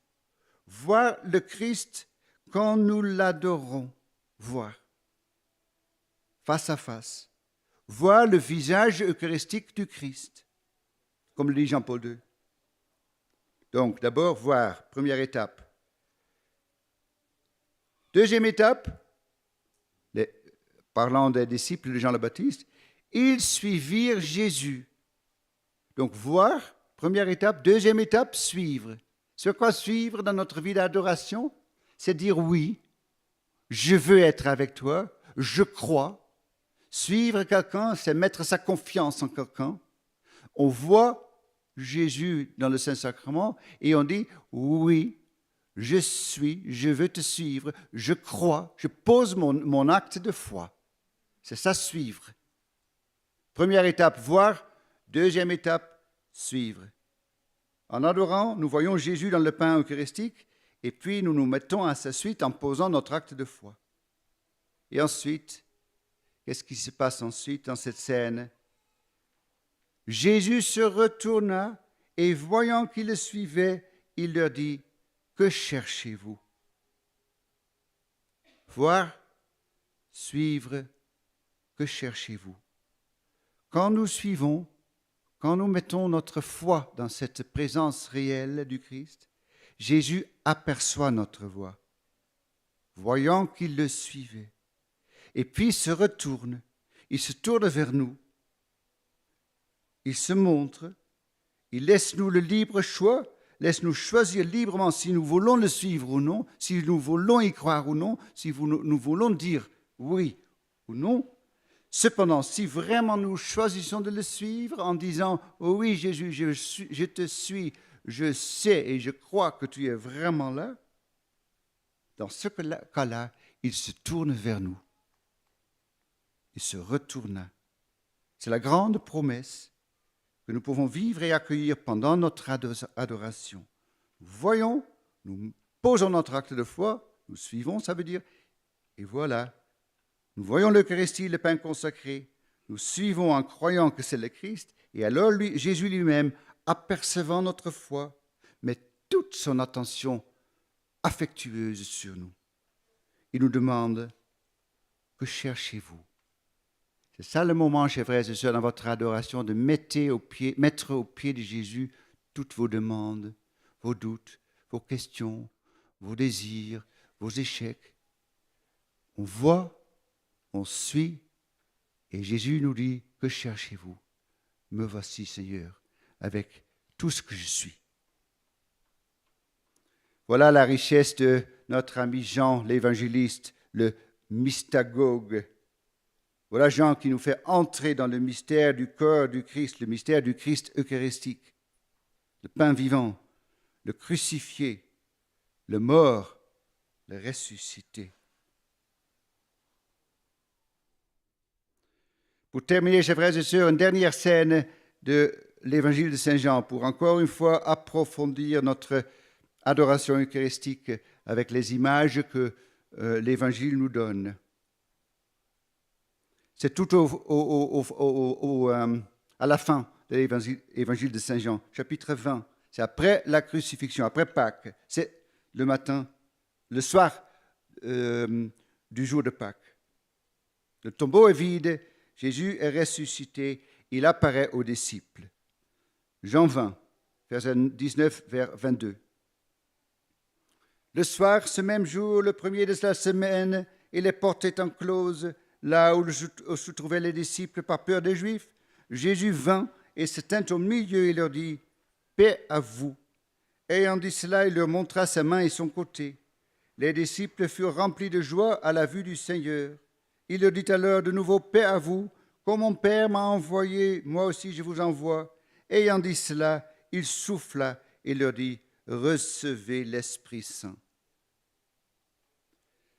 Voir le Christ quand nous l'adorons. Voir, face à face. Voir le visage eucharistique du Christ, comme le dit Jean-Paul II. Donc, d'abord, voir, première étape. Deuxième étape, parlant des disciples de Jean le Baptiste, ils suivirent Jésus. Donc, voir, première étape. Deuxième étape, suivre. C'est quoi suivre dans notre vie d'adoration? C'est dire oui, je veux être avec toi, je crois. Suivre quelqu'un, c'est mettre sa confiance en quelqu'un. On voit Jésus dans le Saint-Sacrement et on dit oui, je veux te suivre, je crois, je pose mon acte de foi. C'est ça, suivre. Première étape, voir. Deuxième étape, suivre. En adorant, nous voyons Jésus dans le pain eucharistique et puis nous nous mettons à sa suite en posant notre acte de foi. Et ensuite, qu'est-ce qui se passe ensuite dans cette scène? Jésus se retourna et voyant qu'ils le suivaient, il leur dit, « Que cherchez-vous » Voir, suivre, que cherchez-vous? Quand nous suivons, quand nous mettons notre foi dans cette présence réelle du Christ, Jésus aperçoit notre voie, voyant qu'il le suivait. Et puis il se retourne, il se tourne vers nous, il se montre, il laisse nous le libre choix, laisse nous choisir librement si nous voulons le suivre ou non, si nous voulons y croire ou non, si nous voulons dire oui ou non. Cependant, si vraiment nous choisissons de le suivre en disant « Oh oui, Jésus, je te suis, je sais et je crois que tu es vraiment là », dans ce cas-là, il se tourne vers nous. Il se retourna. C'est la grande promesse que nous pouvons vivre et accueillir pendant notre adoration. Nous voyons, nous posons notre acte de foi, nous suivons, ça veut dire, et voilà, nous voyons l'Eucharistie, le pain consacré, nous suivons en croyant que c'est le Christ, et alors Jésus lui-même, apercevant notre foi, met toute son attention affectueuse sur nous. Il nous demande, que cherchez-vous? C'est ça le moment, chers frères et sœurs, dans votre adoration, de mettre au pied de Jésus toutes vos demandes, vos doutes, vos questions, vos désirs, vos échecs. On voit, on suit, et Jésus nous dit, que cherchez-vous? Me voici, Seigneur, avec tout ce que je suis. Voilà la richesse de notre ami Jean, l'évangéliste, le mystagogue. Voilà Jean qui nous fait entrer dans le mystère du corps du Christ, le mystère du Christ eucharistique, le pain vivant, le crucifié, le mort, le ressuscité. Pour terminer, chers frères et sœurs, une dernière scène de l'évangile de Saint Jean, pour encore une fois approfondir notre adoration eucharistique avec les images que l'évangile nous donne. C'est tout à la fin de l'évangile de Saint Jean, chapitre 20. C'est après la crucifixion, après Pâques. C'est le matin, le soir du jour de Pâques. Le tombeau est vide, Jésus est ressuscité, il apparaît aux disciples. Jean 20, verset 19 vers 22. Le soir, ce même jour, le premier de la semaine, et les portes étant closes, là où se trouvaient les disciples par peur des Juifs. Jésus vint et se tint au milieu et leur dit, « Paix à vous !» Ayant dit cela, il leur montra sa main et son côté. Les disciples furent remplis de joie à la vue du Seigneur. Il leur dit alors de nouveau, « Paix à vous ! Comme mon Père m'a envoyé, moi aussi je vous envoie. » Ayant dit cela, il souffla et leur dit, « Recevez l'Esprit Saint. »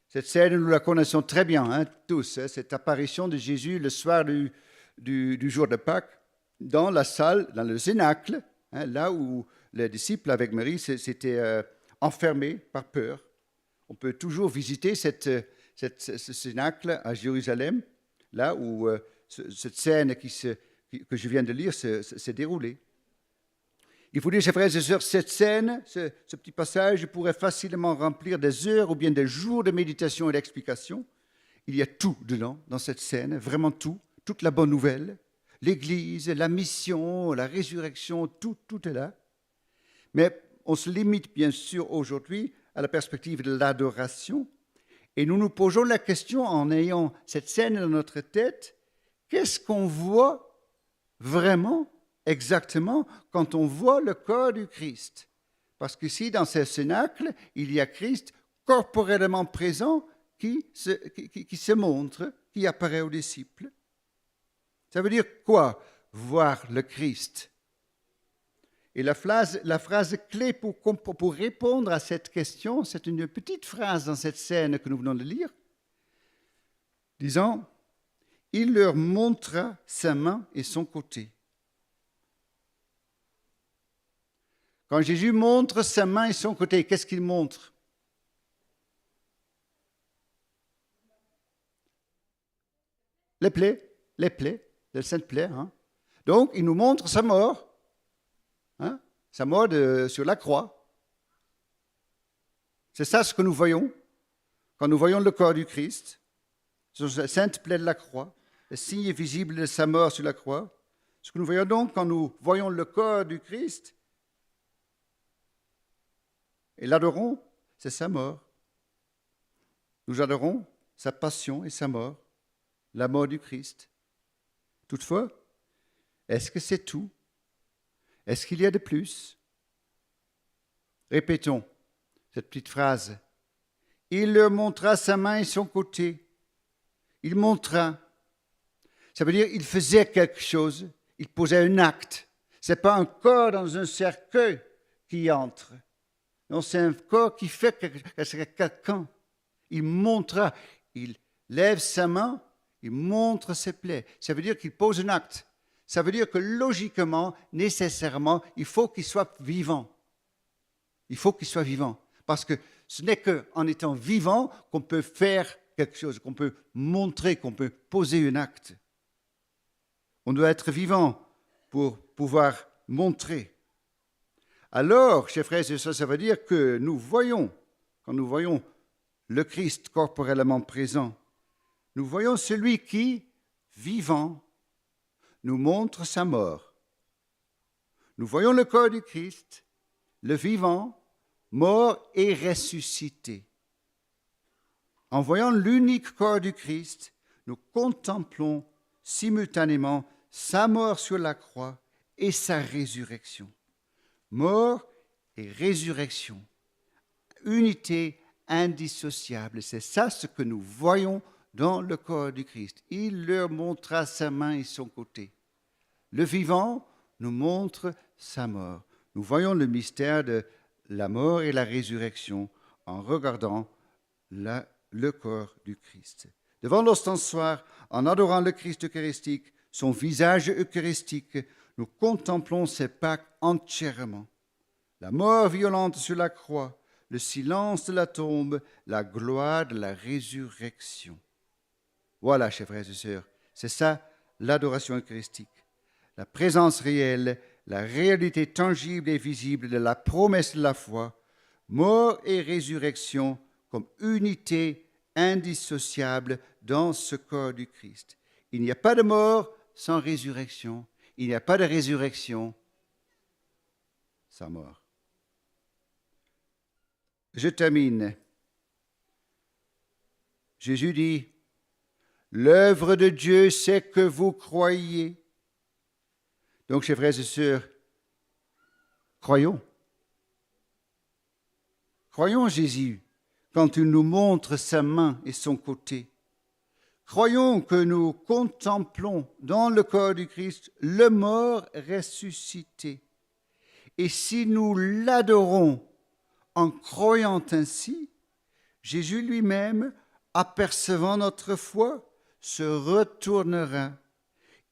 Cette scène, nous la connaissons très bien, tous, cette apparition de Jésus le soir du jour de Pâques, dans la salle, dans le cénacle, là où les disciples avec Marie s'étaient enfermés par peur. On peut toujours visiter ce cénacle à Jérusalem, là où cette scène que je viens de lire s'est déroulée. Il faut dire, chers frères et sœurs, cette scène, ce petit passage pourrait facilement remplir des heures ou bien des jours de méditation et d'explication. Il y a tout dedans, dans cette scène, vraiment tout, toute la bonne nouvelle, l'Église, la mission, la résurrection, tout est là. Mais on se limite bien sûr aujourd'hui à la perspective de l'adoration et nous nous posons la question en ayant cette scène dans notre tête, qu'est-ce qu'on voit vraiment exactement quand on voit le corps du Christ? Parce qu'ici, dans ce cénacle, il y a Christ corporellement présent qui se montre, qui apparaît aux disciples. Ça veut dire quoi, voir le Christ? Et la phrase clé pour répondre à cette question, c'est une petite phrase dans cette scène que nous venons de lire, disant, « Il leur montra sa main et son côté. » Quand Jésus montre sa main et son côté, qu'est-ce qu'il montre? Les plaies, les saintes plaies. Donc, il nous montre sa mort, sa mort sur la croix. C'est ça ce que nous voyons quand nous voyons le corps du Christ, sur la sainte plaie de la croix, le signe visible de sa mort sur la croix. Ce que nous voyons donc quand nous voyons le corps du Christ, et l'adorons, c'est sa mort. Nous adorons sa passion et sa mort, la mort du Christ. Toutefois, est-ce que c'est tout? Est-ce qu'il y a de plus? Répétons cette petite phrase. Il leur montra sa main et son côté. Il montra. Ça veut dire qu'il faisait quelque chose. Il posait un acte. Ce n'est pas un corps dans un cercueil qui entre. Non, c'est un corps qui fait quelqu'un. Il montra. Il lève sa main. Il montre ses plaies. Ça veut dire qu'il pose un acte. Ça veut dire que logiquement, nécessairement, il faut qu'il soit vivant. Il faut qu'il soit vivant. Parce que ce n'est qu'en étant vivant qu'on peut faire quelque chose, qu'on peut montrer, qu'on peut poser un acte. On doit être vivant pour pouvoir montrer. Alors, chers frères et sœurs, ça veut dire que nous voyons, quand nous voyons le Christ corporellement présent, nous voyons celui qui, vivant, nous montre sa mort. Nous voyons le corps du Christ, le vivant, mort et ressuscité. En voyant l'unique corps du Christ, nous contemplons simultanément sa mort sur la croix et sa résurrection. Mort et résurrection, unité indissociable. C'est ça ce que nous voyons dans le corps du Christ. Il leur montra sa main et son côté. Le vivant nous montre sa mort. Nous voyons le mystère de la mort et la résurrection en regardant le corps du Christ. Devant l'ostensoir, en adorant le Christ eucharistique, son visage eucharistique, nous contemplons ses Pâques entièrement. La mort violente sur la croix, le silence de la tombe, la gloire de la résurrection. Voilà, chers frères et sœurs, c'est ça l'adoration eucharistique. La présence réelle, la réalité tangible et visible de la promesse de la foi, mort et résurrection comme unité indissociable dans ce corps du Christ. Il n'y a pas de mort sans résurrection. Il n'y a pas de résurrection sans mort. Je termine. Jésus dit, L'œuvre de Dieu, c'est que vous croyez. Donc, chers frères et sœurs, croyons. Croyons Jésus quand il nous montre sa main et son côté. Croyons que nous contemplons dans le corps du Christ le mort ressuscité. Et si nous l'adorons en croyant ainsi, Jésus lui-même, apercevant notre foi, se retournera.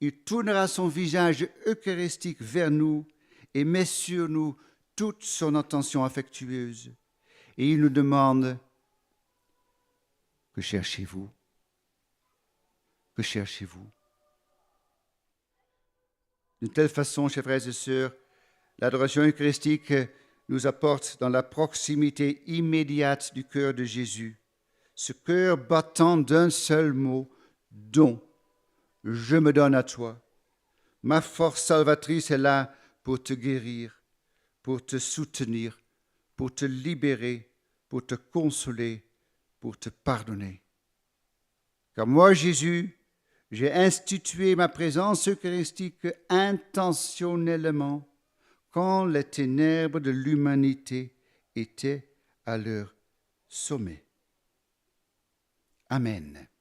Il tournera son visage eucharistique vers nous et met sur nous toute son attention affectueuse. Et il nous demande, que cherchez-vous? Que cherchez-vous? De telle façon, chers frères et sœurs, l'adoration eucharistique nous apporte dans la proximité immédiate du cœur de Jésus, ce cœur battant d'un seul mot, don. Je me donne à toi. Ma force salvatrice est là pour te guérir, pour te soutenir, pour te libérer, pour te consoler, pour te pardonner. Car moi, Jésus, j'ai institué ma présence eucharistique intentionnellement quand les ténèbres de l'humanité étaient à leur sommet. Amen.